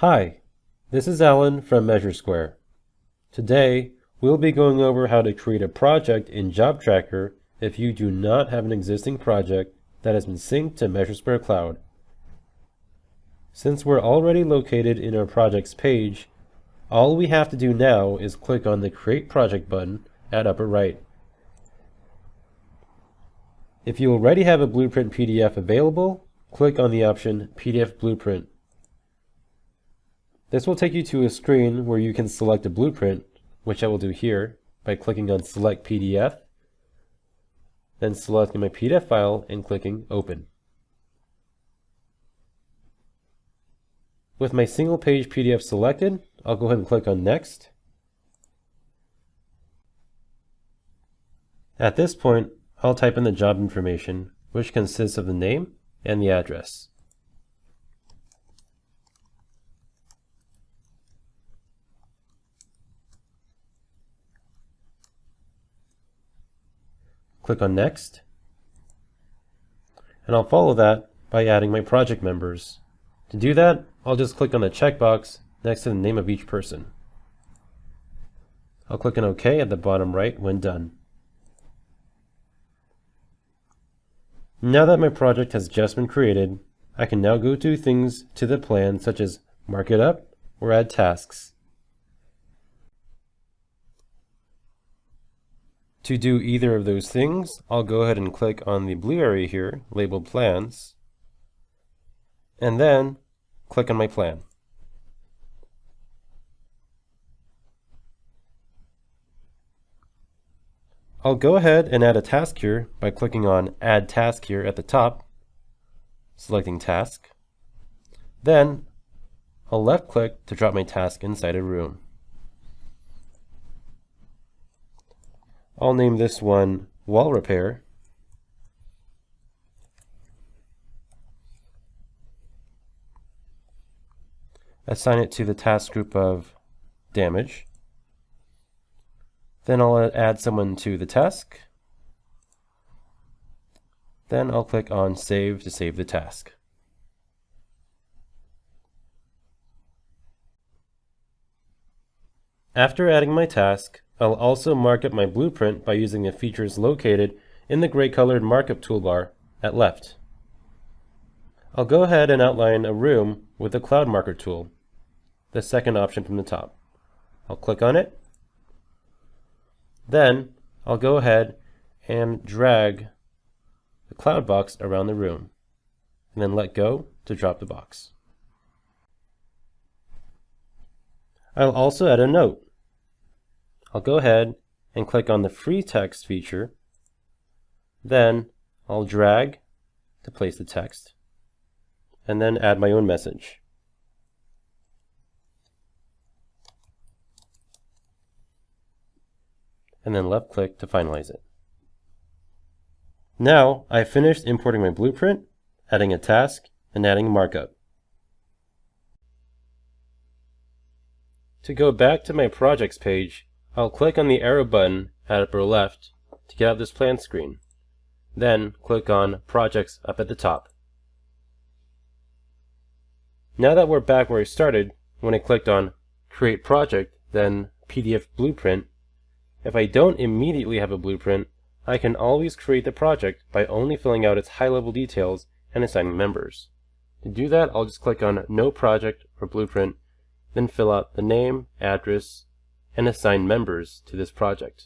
Hi, this is Alan from MeasureSquare. Today, we'll be going over how to create a project in JobTrakr if you do not have an existing project that has been synced to MeasureSquare Cloud. Since we're already located in our projects page, all we have to do now is click on the Create Project button at upper right. If you already have a Blueprint PDF available, click on the option PDF Blueprint. This will take you to a screen where you can select a blueprint, which I will do here by clicking on Select PDF, then selecting my PDF file and clicking Open. With my single page PDF selected, I'll go ahead and click on Next. At this point, I'll type in the job information, which consists of the name and the address. Click on Next, and I'll follow that by adding my project members. To do that, I'll just click on the checkbox next to the name of each person. I'll click on OK at the bottom right when done. Now that my project has just been created, I can now go to things to the plan such as mark it up or add tasks. To do either of those things, I'll go ahead and click on the blue area here, labeled Plans, and then click on my plan. I'll go ahead and add a task here by clicking on Add Task here at the top, selecting Task. Then I'll left click to drop my task inside a room. I'll name this one Wall Repair. Assign it to the task group of Damage. Then I'll add someone to the task. Then I'll click on Save to save the task. After adding my task, I'll also mark up my blueprint by using the features located in the gray colored markup toolbar at left. I'll go ahead and outline a room with the cloud marker tool, the second option from the top. I'll click on it. Then I'll go ahead and drag the cloud box around the room, and then let go to drop the box. I'll also add a note. I'll go ahead and click on the free text feature. Then I'll drag to place the text, and then add my own message. And then left click to finalize it. Now I've finished importing my blueprint, adding a task, and adding markup. To go back to my projects page, I'll click on the arrow button at upper left to get out this plan screen. Then click on Projects up at the top. Now that we're back where we started, when I clicked on Create Project, then PDF Blueprint, if I don't immediately have a blueprint, I can always create the project by only filling out its high-level details and assigning members. To do that, I'll just click on No Project or Blueprint, then fill out the name, address, and assign members to this project.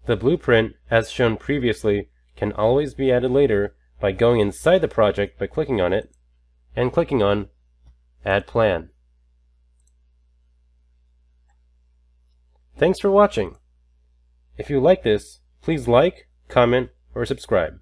The blueprint, as shown previously, can always be added later by going inside the project by clicking on it and clicking on Add Plan. Thanks for watching. If you like this, please like, comment, or subscribe.